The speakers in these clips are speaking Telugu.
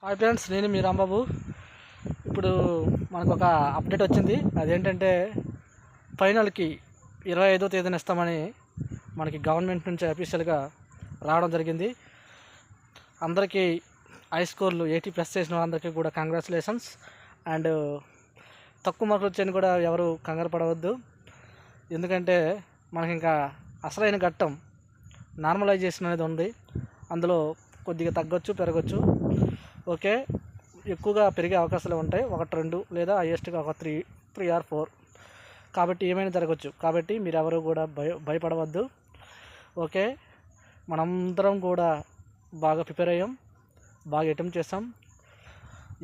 హాయ్ ఫ్రెండ్స్, నేను మీ రాంబాబు. ఇప్పుడు మనకు ఒక అప్డేట్ వచ్చింది. అదేంటంటే ఫైనల్కి 25వ తేదీన ఇస్తామని మనకి గవర్నమెంట్ నుంచి అఫీషియల్గా రావడం జరిగింది. అందరికీ హై స్కోర్లు 80+ చేసిన వాళ్ళందరికీ కూడా కంగ్రాచులేషన్స్. అండ్ తక్కువ మార్కులు వచ్చాయని కూడా ఎవరు కంగారు పడవద్దు. ఎందుకంటే మనకి ఇంకా అసలైన ఘట్టం నార్మలైజేషన్ అనేది ఉంది. అందులో కొద్దిగా తగ్గొచ్చు, పెరగచ్చు. ఓకే, ఎక్కువగా పెరిగే అవకాశాలు ఉంటాయి. 1-2 లేదా హైయెస్ట్గా ఒక 3-4. కాబట్టి ఏమైనా జరగవచ్చు. కాబట్టి మీరు ఎవరు కూడా భయపడవద్దు. ఓకే, మనందరం కూడా బాగా ప్రిపేర్ అయ్యాం, బాగా అటెంప్ట్ చేస్తాం.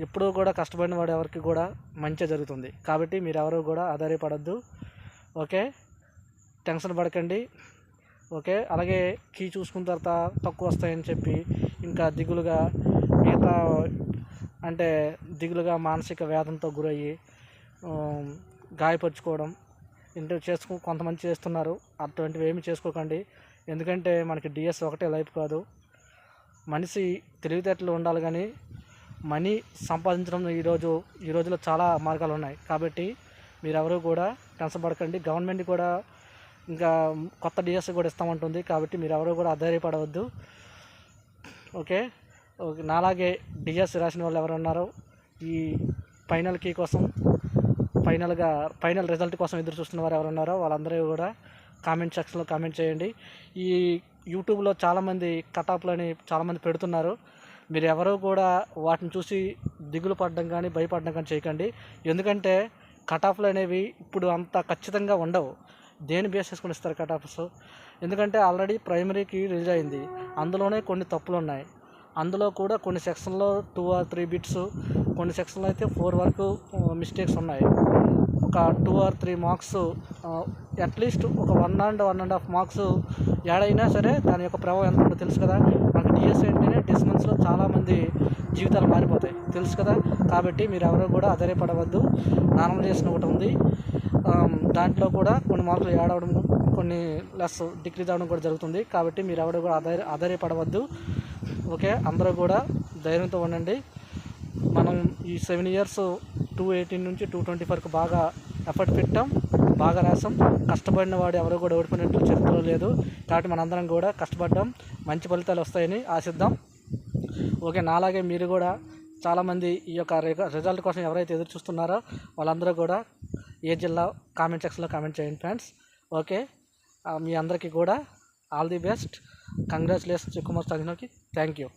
ఎప్పుడూ కూడా కష్టపడిన వాడు ఎవరికి కూడా మంచి జరుగుతుంది. కాబట్టి మీరు ఎవరు కూడా ఆధారపడద్దు. ఓకే, టెన్షన్ పడకండి. ఓకే, అలాగే కీ చూసుకున్న తర్వాత తక్కువ వస్తాయని చెప్పి ఇంకా దిగులుగా మానసిక వేదనతో గురయ్యి గాయపరుచుకోవడం కొంతమంది చేస్తున్నారు. అటువంటివి ఏమి చేసుకోకండి. ఎందుకంటే మనకి డిఎస్ ఒకటే లైఫ్ కాదు. మనిషి తెలివితేటలు ఉండాలి, కానీ మనీ సంపాదించడం ఈ రోజులో చాలా మార్గాలు ఉన్నాయి. కాబట్టి మీరెవరూ కూడా టెన్షన్ పడకండి. గవర్నమెంట్ కూడా ఇంకా కొత్త డిఎస్ కూడా ఇస్తామంటుంది. కాబట్టి మీరెవరూ కూడా ఆధారపడవద్దు. ఓకే, నాలాగే డిఎస్ రాసిన వాళ్ళు ఎవరు ఉన్నారో ఈ ఫైనల్ కీ కోసం ఫైనల్ రిజల్ట్ కోసం ఎదురు చూస్తున్న వారు ఎవరు ఉన్నారో వాళ్ళందరూ కూడా కామెంట్ సెక్షన్లో కామెంట్ చేయండి. ఈ యూట్యూబ్లో చాలామంది కటాప్లని చాలామంది పెడుతున్నారు. మీరు ఎవరూ కూడా వాటిని చూసి దిగులు పడడం కానీ భయపడడం కానీ చేయకండి. ఎందుకంటే కటాఫ్లు అనేవి ఇప్పుడు అంత ఖచ్చితంగా ఉండవు. దేని బేస్ చేసుకుని ఇస్తారు కటాఫ్స్? ఎందుకంటే ఆల్రెడీ ప్రైమరీకి రిలీజ్ అయింది. అందులోనే కొన్ని తప్పులు ఉన్నాయి. అందులో కూడా కొన్ని సెక్షన్లో 2 or 3 బిట్స్, కొన్ని సెక్షన్లో అయితే 4 వరకు మిస్టేక్స్ ఉన్నాయి. ఒక 2 or 3 మార్క్స్, అట్లీస్ట్ ఒక 1 and 1.5 మార్క్స్ యాడ్ అయినా సరే దాని యొక్క ప్రభావం ఎంత ఉందో తెలుసు కదా. మనకి డిఎస్ అంటేనే డిస్టెన్స్లో చాలామంది జీవితాలు మారిపోతాయి, తెలుసు కదా. కాబట్టి మీరు ఎవరో కూడా ఆధారపడవద్దు. నార్మలైజేషన్ ఒకటి ఉంది, దాంట్లో కూడా కొన్ని మార్కులు యాడ్ అవ్వడం, కొన్ని లెస్ డిక్రీజ్ అవ్వడం కూడా జరుగుతుంది. కాబట్టి మీరు ఎవరు కూడా ఆధారపడవద్దు. ఓకే, అందరూ కూడా ధైర్యంతో ఉండండి. మనం ఈ 7 years 218 నుంచి 220 వరకు బాగా ఎఫర్ట్ పెట్టాం, బాగా రాసాం. కష్టపడిన వాడు ఎవరు కూడా ఓడిపోయినట్టు చరిత్రలో లేదు. కాబట్టి మనందరం కూడా కష్టపడ్డాం, మంచి ఫలితాలు వస్తాయని ఆశిద్దాం. ఓకే, నాలాగే మీరు కూడా చాలామంది ఈ యొక్క రిజల్ట్ కోసం ఎవరైతే ఎదురు చూస్తున్నారో వాళ్ళందరూ కూడా ఏ జిల్లా కామెంట్ సెక్షన్లో కామెంట్ చేయండి ఫ్రెండ్స్. ఓకే, మీ అందరికీ కూడా all the best. Congratulations Kumar సాగినోకి. Thank you.